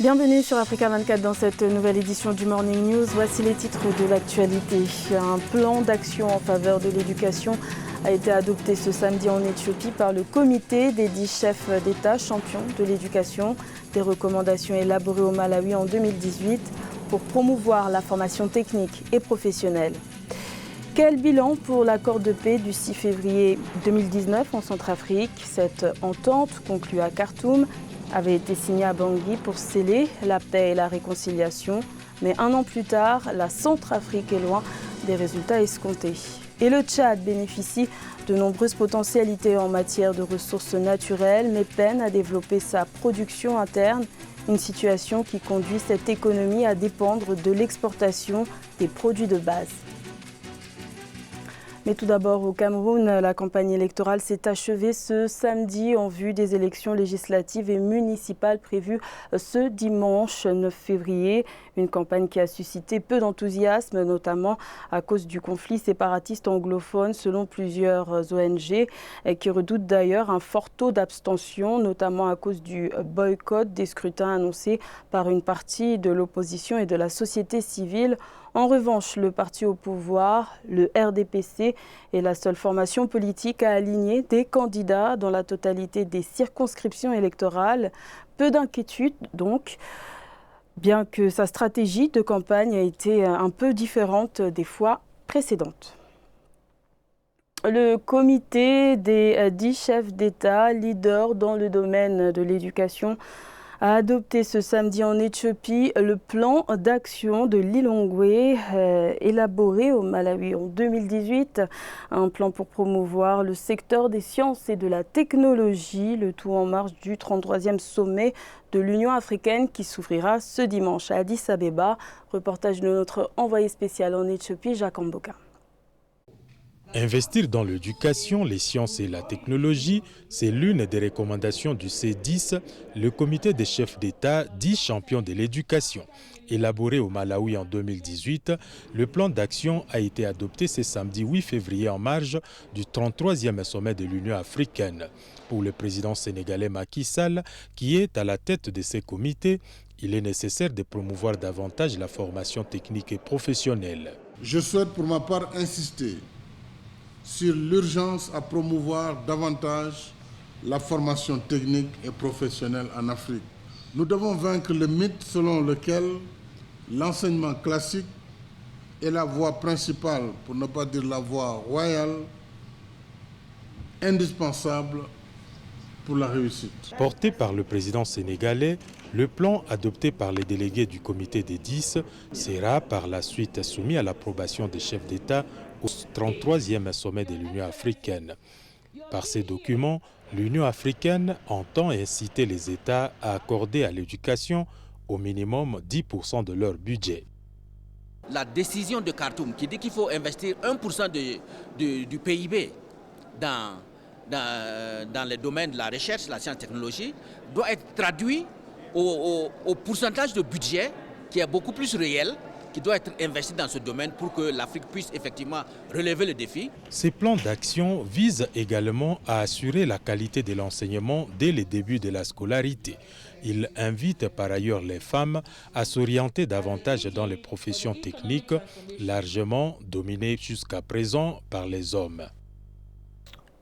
Bienvenue sur Africa 24 dans cette nouvelle édition du Morning News. Voici les titres de l'actualité. Un plan d'action en faveur de l'éducation a été adopté ce samedi en Éthiopie par le comité des 10 chefs d'État champions de l'éducation. Des recommandations élaborées au Malawi en 2018 pour promouvoir la formation technique et professionnelle. Quel bilan pour l'accord de paix du 6 février 2019 en Centrafrique? Cette entente, conclue à Khartoum, avait été signée à Bangui pour sceller la paix et la réconciliation. Mais un an plus tard, la Centrafrique est loin des résultats escomptés. Et le Tchad bénéficie de nombreuses potentialités en matière de ressources naturelles, mais peine à développer sa production interne. Une situation qui conduit cette économie à dépendre de l'exportation des produits de base. Mais tout d'abord, au Cameroun, la campagne électorale s'est achevée ce samedi en vue des élections législatives et municipales prévues ce dimanche 9 février. Une campagne qui a suscité peu d'enthousiasme, notamment à cause du conflit séparatiste anglophone, selon plusieurs ONG, qui redoutent d'ailleurs un fort taux d'abstention, notamment à cause du boycott des scrutins annoncés par une partie de l'opposition et de la société civile. En revanche, le parti au pouvoir, le RDPC, est la seule formation politique à aligner des candidats dans la totalité des circonscriptions électorales. Peu d'inquiétude donc, bien que sa stratégie de campagne a été un peu différente des fois précédentes. Le comité des 10 chefs d'État, leaders dans le domaine de l'éducation, a adopté ce samedi en Éthiopie le plan d'action de Lilongwe élaboré au Malawi en 2018. Un plan pour promouvoir le secteur des sciences et de la technologie, le tout en marge du 33e sommet de l'Union africaine qui s'ouvrira ce dimanche à Addis Abeba. Reportage de notre envoyé spécial en Éthiopie, Jacques Amboka. Investir dans l'éducation, les sciences et la technologie, c'est l'une des recommandations du C10, le comité des chefs d'État 10 champions de l'éducation. Élaboré au Malawi en 2018, le plan d'action a été adopté ce samedi 8 février en marge du 33e sommet de l'Union africaine. Pour le président sénégalais Macky Sall, qui est à la tête de ces comités, il est nécessaire de promouvoir davantage la formation technique et professionnelle. Je souhaite pour ma part insister sur l'urgence à promouvoir davantage la formation technique et professionnelle en Afrique. Nous devons vaincre le mythe selon lequel l'enseignement classique est la voie principale, pour ne pas dire la voie royale, indispensable pour la réussite. Porté par le président sénégalais, le plan adopté par les délégués du comité des 10 sera par la suite soumis à l'approbation des chefs d'État au 33e sommet de l'Union africaine. Par ces documents, l'Union africaine entend inciter les États à accorder à l'éducation au minimum 10% de leur budget. La décision de Khartoum qui dit qu'il faut investir 1% du PIB dans le domaine de la recherche, la science et la technologie, doit être traduite au pourcentage de budget qui est beaucoup plus réel, qui doit être investi dans ce domaine pour que l'Afrique puisse effectivement relever le défi. Ces plans d'action visent également à assurer la qualité de l'enseignement dès le début de la scolarité. Ils invitent par ailleurs les femmes à s'orienter davantage dans les professions techniques, largement dominées jusqu'à présent par les hommes.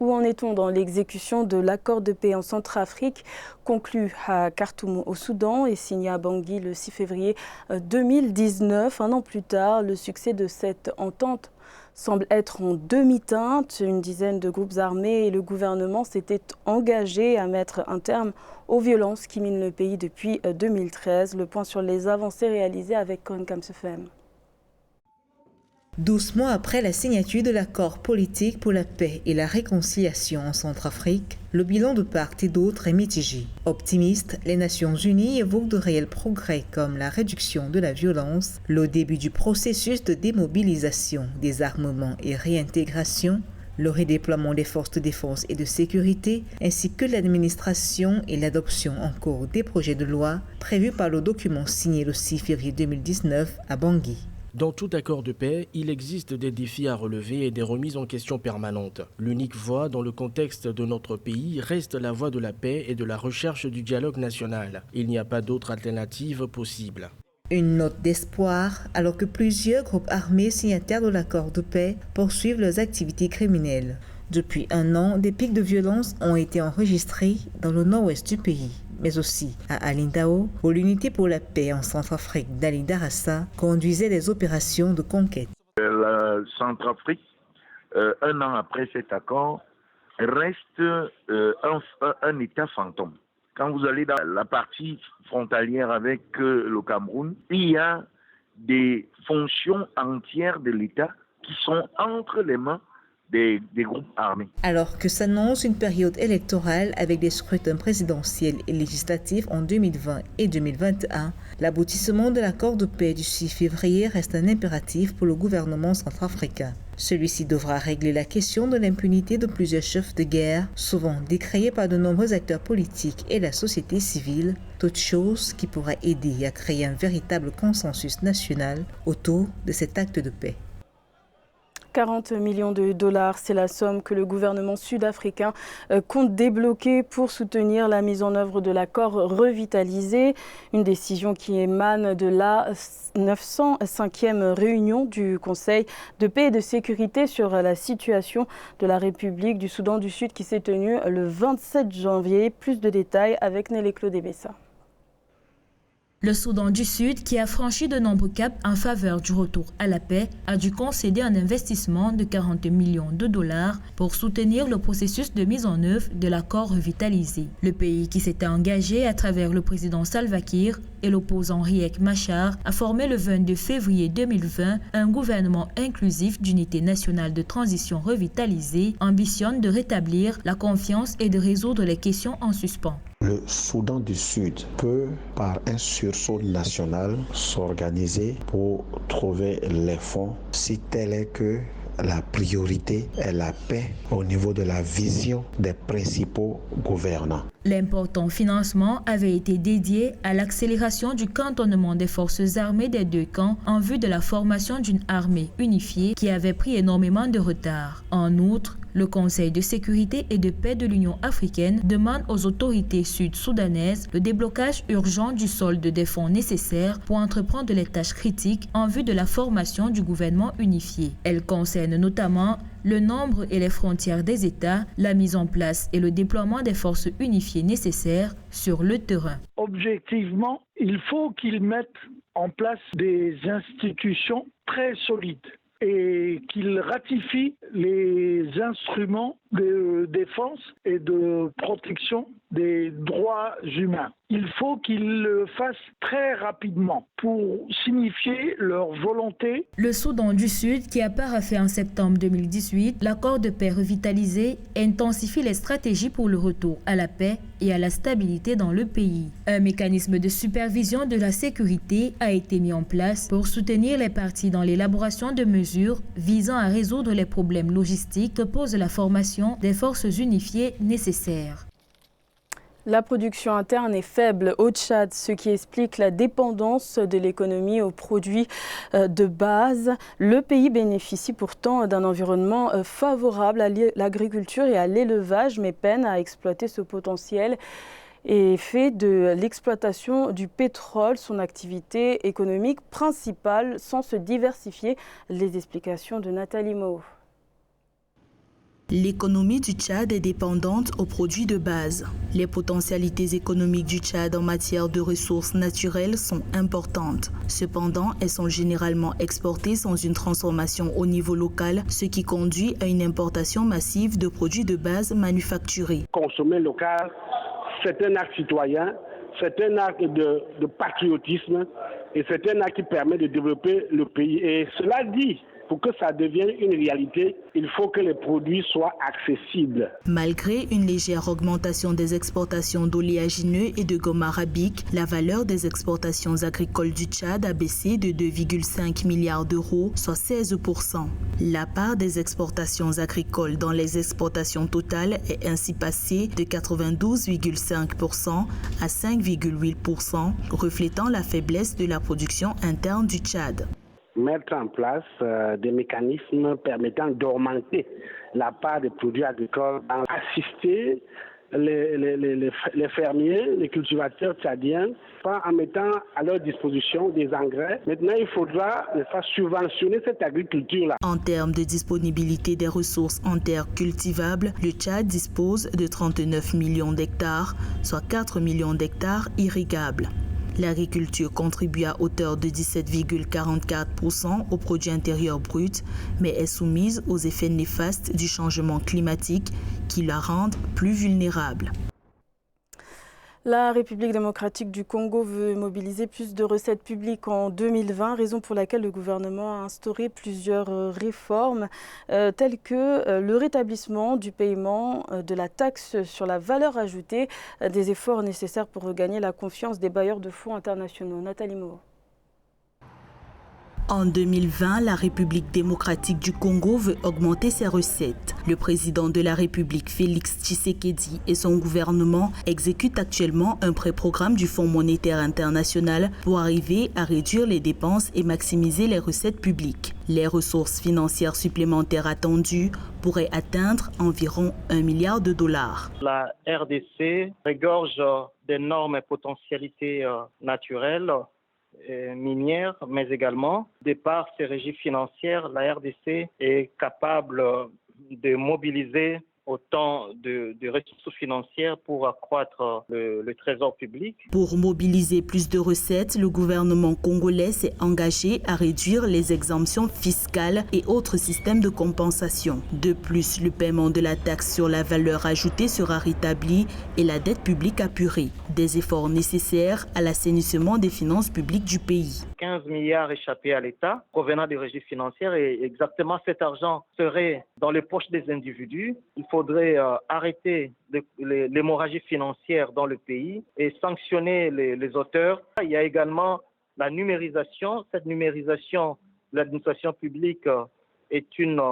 Où en est-on dans l'exécution de l'accord de paix en Centrafrique, conclu à Khartoum au Soudan et signé à Bangui le 6 février 2019? Un an plus tard, le succès de cette entente semble être en demi-teinte. Une dizaine de groupes armés et le gouvernement s'étaient engagés à mettre un terme aux violences qui minent le pays depuis 2013. Le point sur les avancées réalisées avec Cohen Kamsefem. 12 mois après la signature de l'accord politique pour la paix et la réconciliation en Centrafrique, le bilan de part et d'autre est mitigé. Optimistes, les Nations Unies évoquent de réels progrès comme la réduction de la violence, le début du processus de démobilisation, désarmement et réintégration, le redéploiement des forces de défense et de sécurité, ainsi que l'administration et l'adoption en cours des projets de loi prévus par le document signé le 6 février 2019 à Bangui. Dans tout accord de paix, il existe des défis à relever et des remises en question permanentes. L'unique voie dans le contexte de notre pays reste la voie de la paix et de la recherche du dialogue national. Il n'y a pas d'autre alternative possible. Une note d'espoir alors que plusieurs groupes armés signataires de l'accord de paix poursuivent leurs activités criminelles. Depuis un an, des pics de violence ont été enregistrés dans le nord-ouest du pays, mais aussi à Alindao, où l'unité pour la paix en Centrafrique d'Ali Darassa conduisait des opérations de conquête. La Centrafrique, un an après cet accord, reste un État fantôme. Quand vous allez dans la partie frontalière avec le Cameroun, il y a des fonctions entières de l'État qui sont entre les mains des groupes armés. Alors que s'annonce une période électorale avec des scrutins présidentiels et législatifs en 2020 et 2021, l'aboutissement de l'accord de paix du 6 février reste un impératif pour le gouvernement centrafricain. Celui-ci devra régler la question de l'impunité de plusieurs chefs de guerre, souvent décriés par de nombreux acteurs politiques et la société civile, toute chose qui pourra aider à créer un véritable consensus national autour de cet acte de paix. 40 millions de dollars, c'est la somme que le gouvernement sud-africain compte débloquer pour soutenir la mise en œuvre de l'accord revitalisé. Une décision qui émane de la 905e réunion du Conseil de paix et de sécurité sur la situation de la République du Soudan du Sud qui s'est tenue le 27 janvier. Plus de détails avec Nelly Claude Bessa. Le Soudan du Sud, qui a franchi de nombreux caps en faveur du retour à la paix, a dû concéder un investissement de 40 millions de dollars pour soutenir le processus de mise en œuvre de l'accord revitalisé. Le pays qui s'était engagé à travers le président Salva Kiir et l'opposant Riek Machar a formé le 22 février 2020 un gouvernement inclusif d'unité nationale de transition revitalisée ambitionne de rétablir la confiance et de résoudre les questions en suspens. Le Soudan du Sud peut, par un sursaut national, s'organiser pour trouver les fonds si tel est que la priorité est la paix au niveau de la vision des principaux gouvernants. L'important financement avait été dédié à l'accélération du cantonnement des forces armées des deux camps en vue de la formation d'une armée unifiée qui avait pris énormément de retard. En outre, le Conseil de sécurité et de paix de l'Union africaine demande aux autorités sud-soudanaises le déblocage urgent du solde des fonds nécessaires pour entreprendre les tâches critiques en vue de la formation du gouvernement unifié. Elle concerne notamment le nombre et les frontières des États, la mise en place et le déploiement des forces unifiées nécessaires sur le terrain. Objectivement, il faut qu'ils mettent en place des institutions très solides et qu'ils ratifient les instruments de défense et de protection des droits humains. Il faut qu'ils le fassent très rapidement pour signifier leur volonté. Le Soudan du Sud, qui a paraphé en septembre 2018 l'accord de paix revitalisé, intensifie les stratégies pour le retour à la paix et à la stabilité dans le pays. Un mécanisme de supervision de la sécurité a été mis en place pour soutenir les parties dans l'élaboration de mesures visant à résoudre les problèmes logistiques que pose la formation des forces unifiées nécessaires. La production interne est faible au Tchad, ce qui explique la dépendance de l'économie aux produits de base. Le pays bénéficie pourtant d'un environnement favorable à l'agriculture et à l'élevage, mais peine à exploiter ce potentiel et fait de l'exploitation du pétrole son activité économique principale sans se diversifier. Les explications de Nathalie Moho. L'économie du Tchad est dépendante aux produits de base. Les potentialités économiques du Tchad en matière de ressources naturelles sont importantes. Cependant, elles sont généralement exportées sans une transformation au niveau local, ce qui conduit à une importation massive de produits de base manufacturés. Consommer local, c'est un acte citoyen, c'est un acte de patriotisme et c'est un acte qui permet de développer le pays. Et cela dit, pour que ça devienne une réalité, il faut que les produits soient accessibles. Malgré une légère augmentation des exportations d'oléagineux et de gomme arabique, la valeur des exportations agricoles du Tchad a baissé de 2,5 milliards d'euros, soit 16%. La part des exportations agricoles dans les exportations totales est ainsi passée de 92,5% à 5,8%, reflétant la faiblesse de la production interne du Tchad. mettre en place des mécanismes permettant d'augmenter la part des produits agricoles, assister les fermiers, les cultivateurs tchadiens, en mettant à leur disposition des engrais. Maintenant, il faudra subventionner cette agriculture-là. En termes de disponibilité des ressources en terres cultivables, le Tchad dispose de 39 millions d'hectares, soit 4 millions d'hectares irrigables. L'agriculture contribue à hauteur de 17,44% au produit intérieur brut, mais est soumise aux effets néfastes du changement climatique qui la rendent plus vulnérable. La République démocratique du Congo veut mobiliser plus de recettes publiques en 2020, raison pour laquelle le gouvernement a instauré plusieurs réformes telles que le rétablissement du paiement de la taxe sur la valeur ajoutée, des efforts nécessaires pour regagner la confiance des bailleurs de fonds internationaux. Nathalie Moreau. En 2020, la République démocratique du Congo veut augmenter ses recettes. Le président de la République, Félix Tshisekedi, et son gouvernement exécutent actuellement un pré-programme du Fonds monétaire international pour arriver à réduire les dépenses et maximiser les recettes publiques. Les ressources financières supplémentaires attendues pourraient atteindre environ $1 milliard. La RDC regorge d'énormes potentialités naturelles, minières, mais également, de par ses régies financières, la RDC est capable de mobiliser autant de ressources financières pour accroître le trésor public. Pour mobiliser plus de recettes, le gouvernement congolais s'est engagé à réduire les exemptions fiscales et autres systèmes de compensation. De plus, le paiement de la taxe sur la valeur ajoutée sera rétabli et la dette publique apurée. Des efforts nécessaires à l'assainissement des finances publiques du pays. 15 milliards échappés à l'État provenant des régies financières et exactement cet argent serait dans les poches des individus. Il faudrait arrêter l'hémorragie financière dans le pays et sanctionner les auteurs. Il y a également la numérisation. Cette numérisation de l'administration publique est une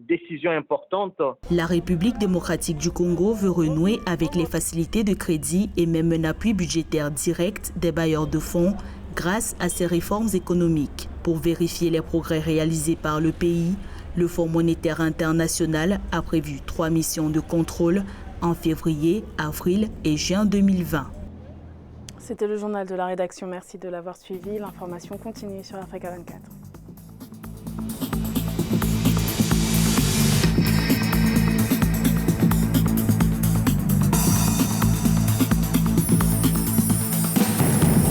décision importante. La République démocratique du Congo veut renouer avec les facilités de crédit et même un appui budgétaire direct des bailleurs de fonds grâce à ces réformes économiques. Pour vérifier les progrès réalisés par le pays, le Fonds monétaire international a prévu 3 missions de contrôle en février, avril et juin 2020. C'était le journal de la rédaction. Merci de l'avoir suivi. L'information continue sur Africa 24.